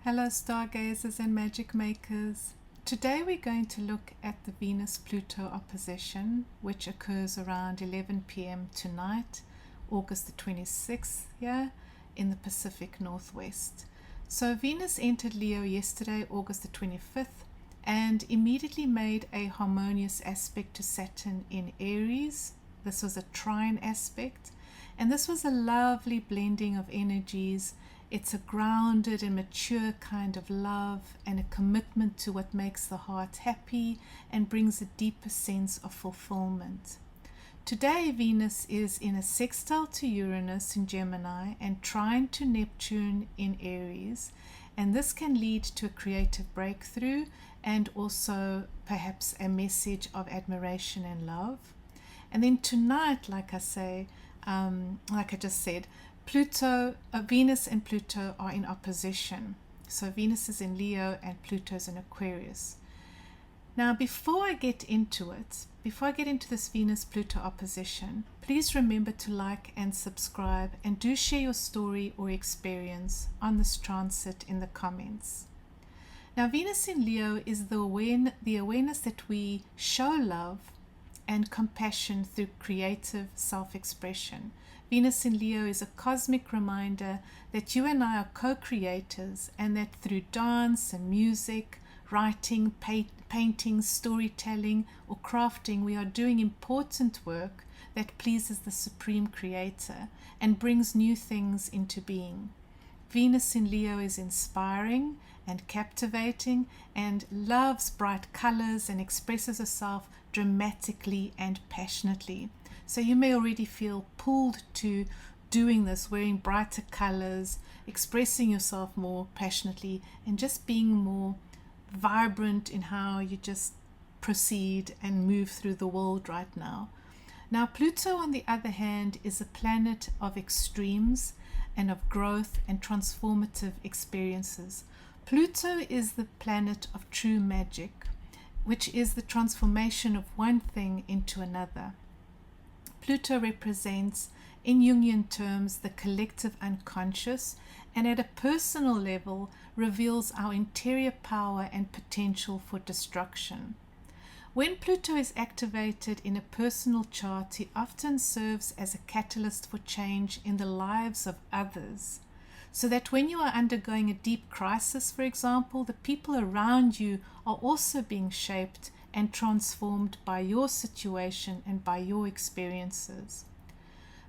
Hello stargazers and magic makers. Today we're going to look at the Venus-Pluto opposition, which occurs around 11 p.m. tonight, August the 26th here in the Pacific Northwest. So Venus entered Leo yesterday, August the 25th, and immediately made a harmonious aspect to Saturn in Aries. This was a trine aspect, and this was a lovely blending of energies. It's a grounded and mature kind of love and a commitment to what makes the heart happy and brings a deeper sense of fulfillment. Today, Venus is in a sextile to Uranus in Gemini and trine to Neptune in Aries, and this can lead to a creative breakthrough and also perhaps a message of admiration and love. And then tonight, like I just said, Venus and Pluto are in opposition. So Venus is in Leo and Pluto is in Aquarius. Now, before I get into this Venus-Pluto opposition, please remember to like and subscribe, and do share your story or experience on this transit in the comments. Now, Venus in Leo is the awareness that we show love and compassion through creative self-expression. Venus in Leo is a cosmic reminder that you and I are co-creators, and that through dance and music, writing, painting, storytelling, or crafting, we are doing important work that pleases the Supreme Creator and brings new things into being. Venus in Leo is inspiring and captivating and loves bright colors and expresses herself dramatically and passionately. So you may already feel pulled to doing this, wearing brighter colors, expressing yourself more passionately, and just being more vibrant in how you just proceed and move through the world right now. Now, Pluto, on the other hand, is a planet of extremes and of growth and transformative experiences. Pluto is the planet of true magic, which is the transformation of one thing into another. Pluto represents, in Jungian terms, the collective unconscious, and at a personal level reveals our interior power and potential for destruction. When Pluto is activated in a personal chart, he often serves as a catalyst for change in the lives of others. So that when you are undergoing a deep crisis, for example, the people around you are also being shaped and transformed by your situation and by your experiences.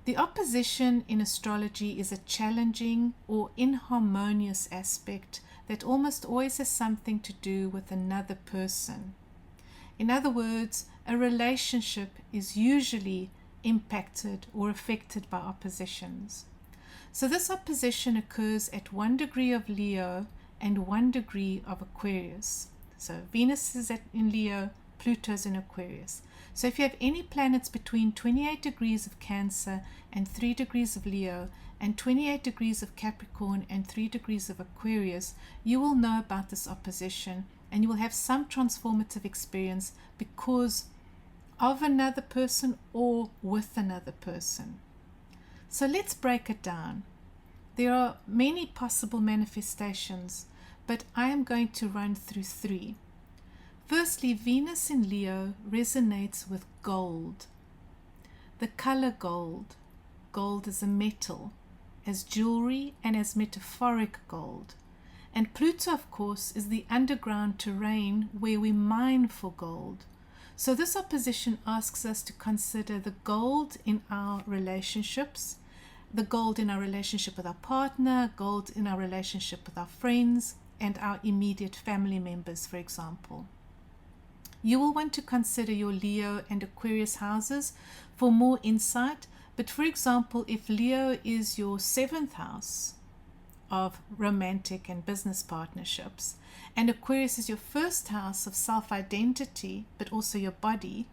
The opposition in astrology is a challenging or inharmonious aspect that almost always has something to do with another person. In other words, a relationship is usually impacted or affected by oppositions. So this opposition occurs at 1 degree of Leo and 1 degree of Aquarius. So Venus is in Leo, Pluto is in Aquarius. So if you have any planets between 28 degrees of Cancer and 3 degrees of Leo, and 28 degrees of Capricorn and 3 degrees of Aquarius, you will know about this opposition, and you will have some transformative experience because of another person or with another person. So let's break it down. There are many possible manifestations, but I am going to run through 3. Firstly, Venus in Leo resonates with gold. The color gold. Gold is a metal, as jewelry and as metaphoric gold. And Pluto, of course, is the underground terrain where we mine for gold. So this opposition asks us to consider the gold in our relationships, the gold in our relationship with our partner, gold in our relationship with our friends, and our immediate family members, for example. You will want to consider your Leo and Aquarius houses for more insight, but for example, if Leo is your 7th house of romantic and business partnerships, and Aquarius is your 1st house of self-identity, but also your body,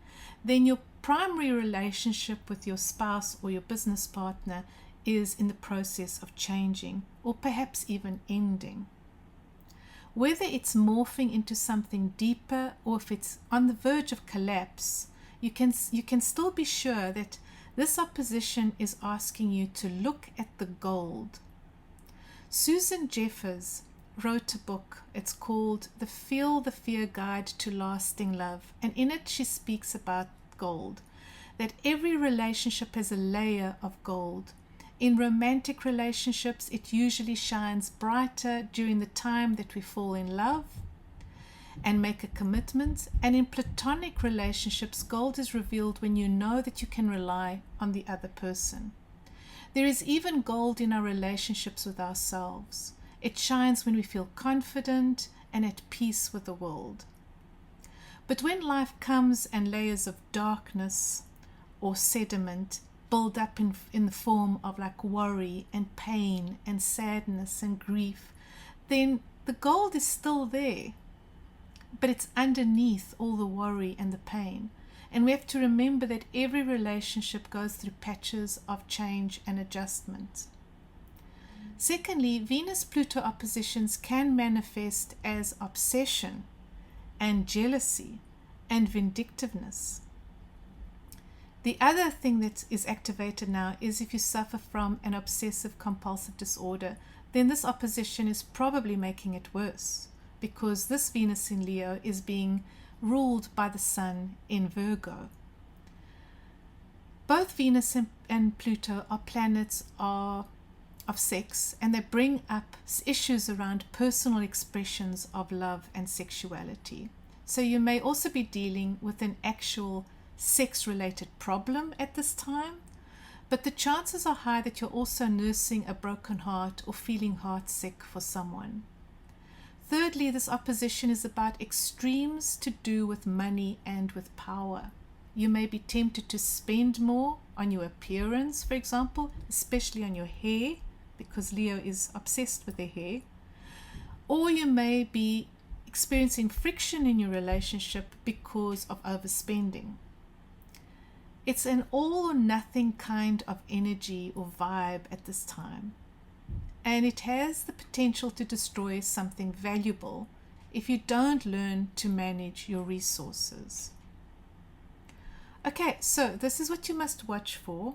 then your primary relationship with your spouse or your business partner is in the process of changing, or perhaps even ending. Whether it's morphing into something deeper or if it's on the verge of collapse, you can still be sure that this opposition is asking you to look at the gold. Susan Jeffers wrote a book. It's called The Feel the Fear Guide to Lasting Love. And in it, she speaks about gold, that every relationship has a layer of gold. In romantic relationships, it usually shines brighter during the time that we fall in love and make a commitment. And in platonic relationships, gold is revealed when you know that you can rely on the other person. There is even gold in our relationships with ourselves. It shines when we feel confident and at peace with the world. But when life comes and layers of darkness or sediment build up in the form of like worry and pain and sadness and grief, then the gold is still there, but it's underneath all the worry and the pain. And we have to remember that every relationship goes through patches of change and adjustment. Secondly, Venus-Pluto oppositions can manifest as obsession and jealousy and vindictiveness. The other thing that is activated now is if you suffer from an obsessive compulsive disorder, then this opposition is probably making it worse, because this Venus in Leo is being ruled by the Sun in Virgo. Both Venus and Pluto are planets of sex, and they bring up issues around personal expressions of love and sexuality. So you may also be dealing with an actual sex-related problem at this time, but the chances are high that you're also nursing a broken heart or feeling heartsick for someone. Thirdly, this opposition is about extremes to do with money and with power. You may be tempted to spend more on your appearance, for example, especially on your hair, because Leo is obsessed with their hair. Or you may be experiencing friction in your relationship because of overspending. It's an all or nothing kind of energy or vibe at this time. And it has the potential to destroy something valuable if you don't learn to manage your resources. Okay, so this is what you must watch for.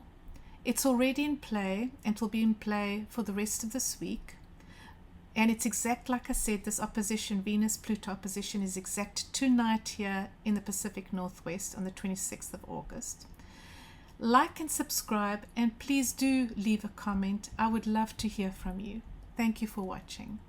It's already in play and will be in play for the rest of this week. And it's exact, like I said, this opposition, Venus-Pluto opposition, is exact tonight here in the Pacific Northwest on the 26th of August. Like and subscribe, and please do leave a comment. I would love to hear from you. Thank you for watching.